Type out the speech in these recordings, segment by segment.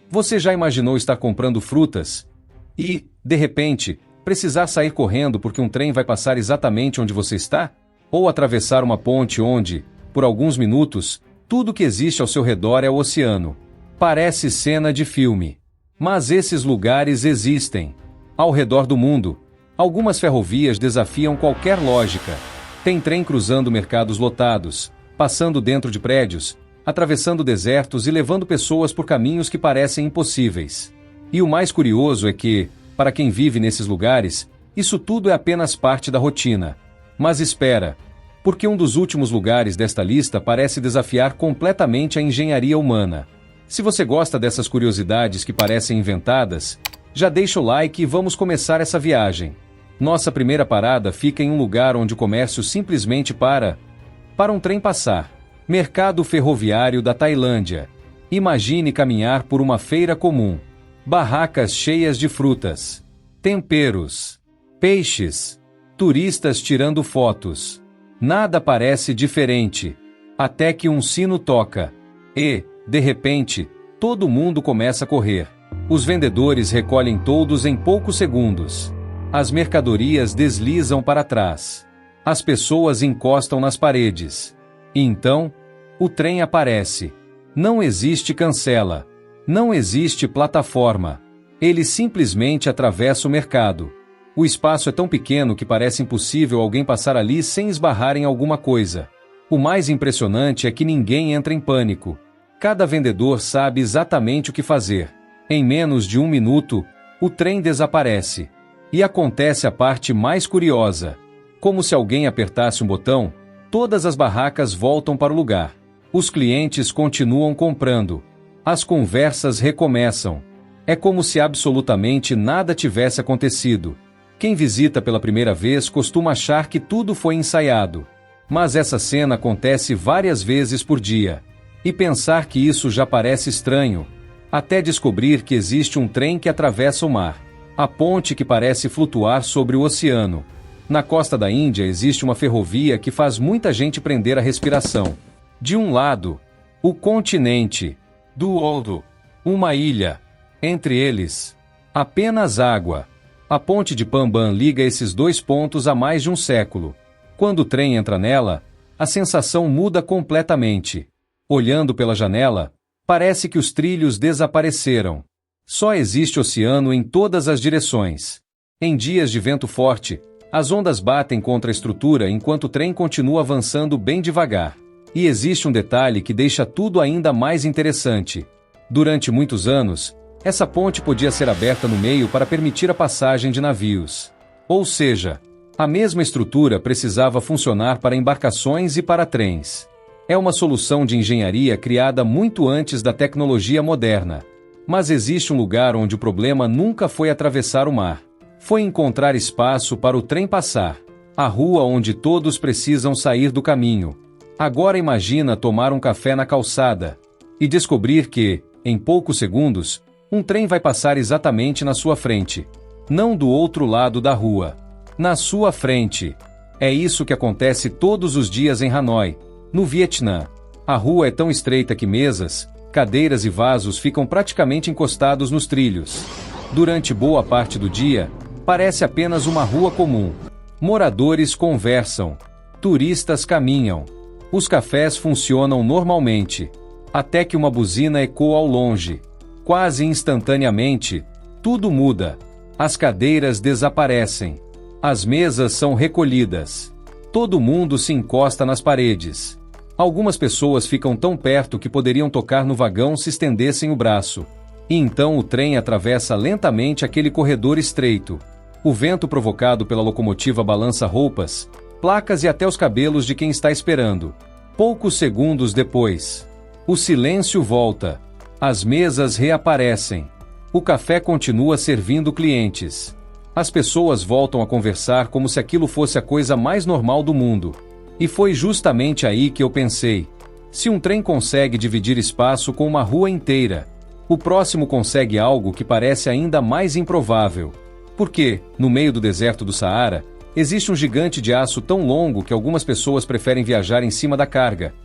Você já imaginou estar comprando frutas e, de repente, precisar sair correndo porque um trem vai passar exatamente onde você está? Ou atravessar uma ponte onde, por alguns minutos, tudo que existe ao seu redor é o oceano? Parece cena de filme. Mas esses lugares existem. Ao redor do mundo, algumas ferrovias desafiam qualquer lógica. Tem trem cruzando mercados lotados, passando dentro de prédios, atravessando desertos e levando pessoas por caminhos que parecem impossíveis. E o mais curioso é que, para quem vive nesses lugares, isso tudo é apenas parte da rotina. Mas espera, porque um dos últimos lugares desta lista parece desafiar completamente a engenharia humana. Se você gosta dessas curiosidades que parecem inventadas, já deixa o like e vamos começar essa viagem. Nossa primeira parada fica em um lugar onde o comércio simplesmente para um trem passar. Mercado ferroviário da Tailândia. Imagine caminhar por uma feira comum. Barracas cheias de frutas, temperos, peixes, turistas tirando fotos. Nada parece diferente, até que um sino toca. E, de repente, todo mundo começa a correr. Os vendedores recolhem todos em poucos segundos. As mercadorias deslizam para trás. As pessoas encostam nas paredes. E então, o trem aparece. Não existe cancela. Não existe plataforma. Ele simplesmente atravessa o mercado. O espaço é tão pequeno que parece impossível alguém passar ali sem esbarrar em alguma coisa. O mais impressionante é que ninguém entra em pânico. Cada vendedor sabe exatamente o que fazer. Em menos de um minuto, o trem desaparece. E acontece a parte mais curiosa. Como se alguém apertasse um botão, todas as barracas voltam para o lugar. Os clientes continuam comprando. As conversas recomeçam. É como se absolutamente nada tivesse acontecido. Quem visita pela primeira vez costuma achar que tudo foi ensaiado. Mas essa cena acontece várias vezes por dia. E pensar que isso já parece estranho. Até descobrir que existe um trem que atravessa o mar. A ponte que parece flutuar sobre o oceano. Na costa da Índia existe uma ferrovia que faz muita gente prender a respiração. De um lado, o continente. Do outro, uma ilha. Entre eles, apenas água. A ponte de Pamban liga esses dois pontos há mais de um século. Quando o trem entra nela, a sensação muda completamente. Olhando pela janela, parece que os trilhos desapareceram. Só existe oceano em todas as direções. Em dias de vento forte, as ondas batem contra a estrutura enquanto o trem continua avançando bem devagar. E existe um detalhe que deixa tudo ainda mais interessante. Durante muitos anos, essa ponte podia ser aberta no meio para permitir a passagem de navios. Ou seja, a mesma estrutura precisava funcionar para embarcações e para trens. É uma solução de engenharia criada muito antes da tecnologia moderna. Mas existe um lugar onde o problema nunca foi atravessar o mar. Foi encontrar espaço para o trem passar. A rua onde todos precisam sair do caminho. Agora imagina tomar um café na calçada e descobrir que, em poucos segundos, um trem vai passar exatamente na sua frente. Não do outro lado da rua. Na sua frente. É isso que acontece todos os dias em Hanoi, no Vietnã. A rua é tão estreita que mesas, cadeiras e vasos ficam praticamente encostados nos trilhos. Durante boa parte do dia, parece apenas uma rua comum. Moradores conversam. Turistas caminham. Os cafés funcionam normalmente. Até que uma buzina ecoa ao longe. Quase instantaneamente, tudo muda. As cadeiras desaparecem. As mesas são recolhidas. Todo mundo se encosta nas paredes. Algumas pessoas ficam tão perto que poderiam tocar no vagão se estendessem o braço. E então o trem atravessa lentamente aquele corredor estreito. O vento provocado pela locomotiva balança roupas, placas e até os cabelos de quem está esperando. Poucos segundos depois, o silêncio volta. As mesas reaparecem. O café continua servindo clientes. As pessoas voltam a conversar como se aquilo fosse a coisa mais normal do mundo. E foi justamente aí que eu pensei: se um trem consegue dividir espaço com uma rua inteira, o próximo consegue algo que parece ainda mais improvável. Porque, no meio do deserto do Saara, existe um gigante de aço tão longo que algumas pessoas preferem viajar em cima da carga.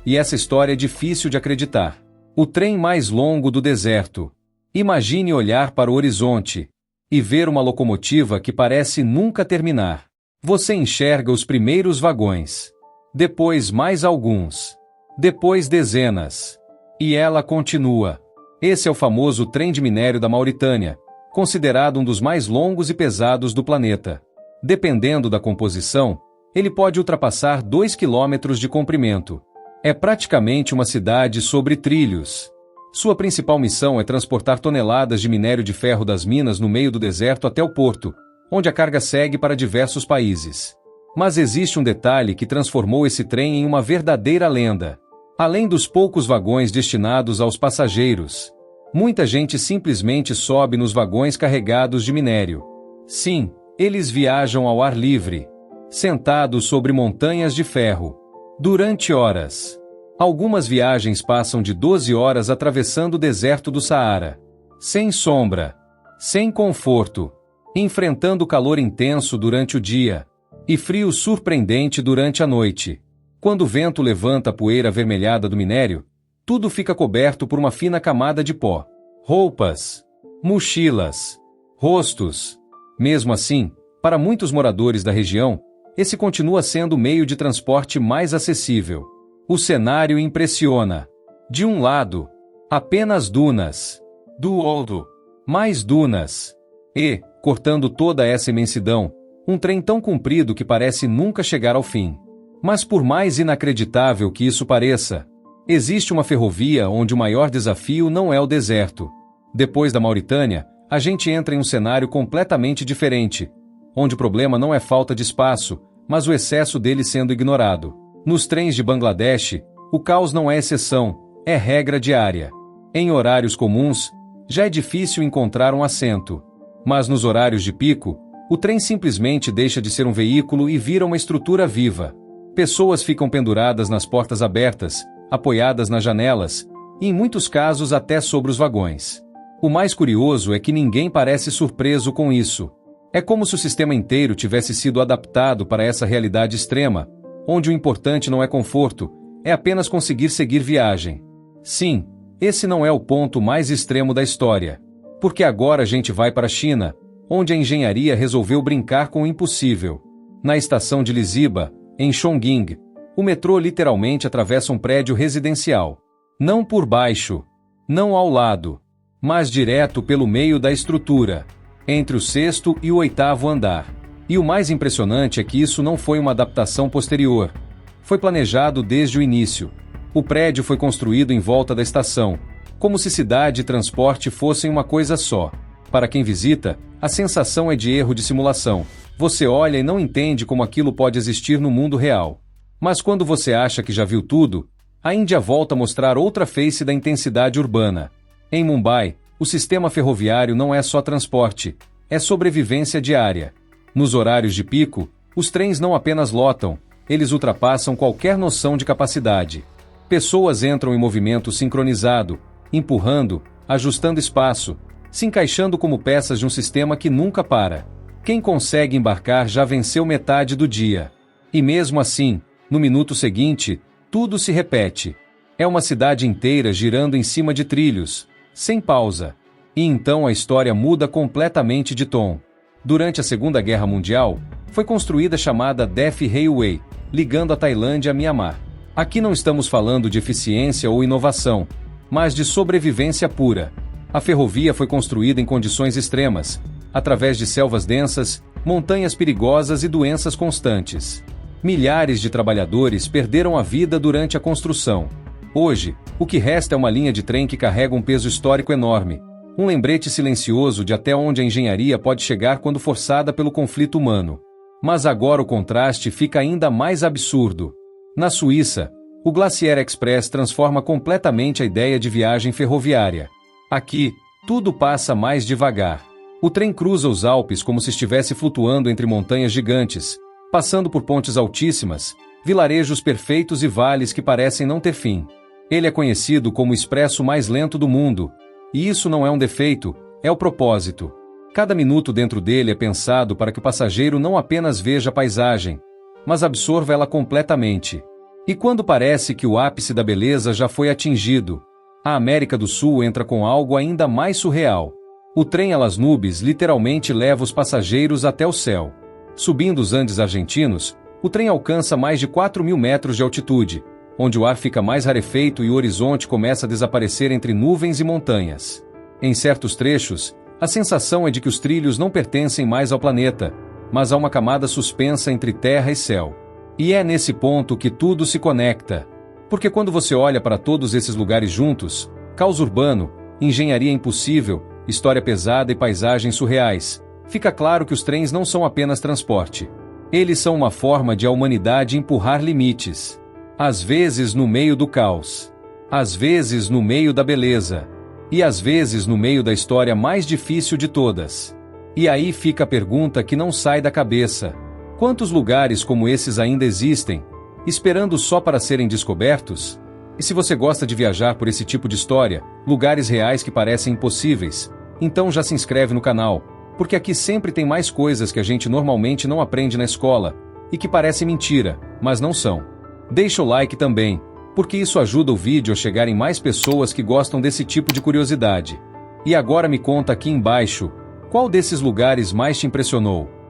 E essa história é difícil de acreditar. O trem mais longo do deserto. Imagine olhar para o horizonte e ver uma locomotiva que parece nunca terminar. Você enxerga os primeiros vagões, depois mais alguns, depois dezenas. E ela continua. Esse é o famoso trem de minério da Mauritânia, considerado um dos mais longos e pesados do planeta. Dependendo da composição, ele pode ultrapassar 2 quilômetros de comprimento. É praticamente uma cidade sobre trilhos. Sua principal missão é transportar toneladas de minério de ferro das minas no meio do deserto até o porto, onde a carga segue para diversos países. Mas existe um detalhe que transformou esse trem em uma verdadeira lenda. Além dos poucos vagões destinados aos passageiros, muita gente simplesmente sobe nos vagões carregados de minério. Sim, eles viajam ao ar livre, sentados sobre montanhas de ferro, durante horas. Algumas viagens passam de 12 horas atravessando o deserto do Saara, sem sombra, sem conforto, enfrentando calor intenso durante o dia e frio surpreendente durante a noite. Quando o vento levanta a poeira avermelhada do minério, tudo fica coberto por uma fina camada de pó. Roupas, mochilas, rostos. Mesmo assim, para muitos moradores da região, esse continua sendo o meio de transporte mais acessível. O cenário impressiona. De um lado, apenas dunas. Do outro, mais dunas. E, cortando toda essa imensidão, um trem tão comprido que parece nunca chegar ao fim. Mas por mais inacreditável que isso pareça, existe uma ferrovia onde o maior desafio não é o deserto. Depois da Mauritânia, a gente entra em um cenário completamente diferente, onde o problema não é falta de espaço, mas o excesso dele sendo ignorado. Nos trens de Bangladesh, o caos não é exceção, é regra diária. Em horários comuns, já é difícil encontrar um assento. Mas nos horários de pico, o trem simplesmente deixa de ser um veículo e vira uma estrutura viva. Pessoas ficam penduradas nas portas abertas, apoiadas nas janelas, e em muitos casos até sobre os vagões. O mais curioso é que ninguém parece surpreso com isso. É como se o sistema inteiro tivesse sido adaptado para essa realidade extrema, onde o importante não é conforto, é apenas conseguir seguir viagem. Sim, esse não é o ponto mais extremo da história. Porque agora a gente vai para a China, onde a engenharia resolveu brincar com o impossível. Na estação de Liziba, em Chongqing, o metrô literalmente atravessa um prédio residencial. Não por baixo, não ao lado, mas direto pelo meio da estrutura, entre o 6º e o 8º andar. E o mais impressionante é que isso não foi uma adaptação posterior. Foi planejado desde o início. O prédio foi construído em volta da estação, como se cidade e transporte fossem uma coisa só. Para quem visita, a sensação é de erro de simulação. Você olha e não entende como aquilo pode existir no mundo real. Mas quando você acha que já viu tudo, a Índia volta a mostrar outra face da intensidade urbana. Em Mumbai, o sistema ferroviário não é só transporte, é sobrevivência diária. Nos horários de pico, os trens não apenas lotam, eles ultrapassam qualquer noção de capacidade. Pessoas entram em movimento sincronizado, empurrando, ajustando espaço, se encaixando como peças de um sistema que nunca para. Quem consegue embarcar já venceu metade do dia. E mesmo assim, no minuto seguinte, tudo se repete. É uma cidade inteira girando em cima de trilhos, sem pausa. E então a história muda completamente de tom. Durante a Segunda Guerra Mundial, foi construída a chamada Death Railway, ligando a Tailândia a Mianmar. Aqui não estamos falando de eficiência ou inovação, mas de sobrevivência pura. A ferrovia foi construída em condições extremas, através de selvas densas, montanhas perigosas e doenças constantes. Milhares de trabalhadores perderam a vida durante a construção. Hoje, o que resta é uma linha de trem que carrega um peso histórico enorme, um lembrete silencioso de até onde a engenharia pode chegar quando forçada pelo conflito humano. Mas agora o contraste fica ainda mais absurdo. Na Suíça, o Glacier Express transforma completamente a ideia de viagem ferroviária. Aqui, tudo passa mais devagar. O trem cruza os Alpes como se estivesse flutuando entre montanhas gigantes, passando por pontes altíssimas, vilarejos perfeitos e vales que parecem não ter fim. Ele é conhecido como o expresso mais lento do mundo, e isso não é um defeito, é o propósito. Cada minuto dentro dele é pensado para que o passageiro não apenas veja a paisagem, mas absorva ela completamente. E quando parece que o ápice da beleza já foi atingido, A América do Sul entra com algo ainda mais surreal. O trem a Las Nubes literalmente leva os passageiros até o céu. Subindo os Andes argentinos, o trem alcança mais de 4.000 metros de altitude, onde o ar fica mais rarefeito e o horizonte começa a desaparecer entre nuvens e montanhas. Em certos trechos, a sensação é de que os trilhos não pertencem mais ao planeta, mas a uma camada suspensa entre terra e céu. E é nesse ponto que tudo se conecta. Porque quando você olha para todos esses lugares juntos, caos urbano, engenharia impossível, história pesada e paisagens surreais, fica claro que os trens não são apenas transporte. Eles são uma forma de a humanidade empurrar limites. Às vezes no meio do caos. Às vezes no meio da beleza. E às vezes no meio da história mais difícil de todas. E aí fica a pergunta que não sai da cabeça. Quantos lugares como esses ainda existem, esperando só para serem descobertos? E se você gosta de viajar por esse tipo de história, lugares reais que parecem impossíveis, então já se inscreve no canal, porque aqui sempre tem mais coisas que a gente normalmente não aprende na escola, e que parecem mentira, mas não são. Deixa o like também, porque isso ajuda o vídeo a chegar em mais pessoas que gostam desse tipo de curiosidade. E agora me conta aqui embaixo, qual desses lugares mais te impressionou?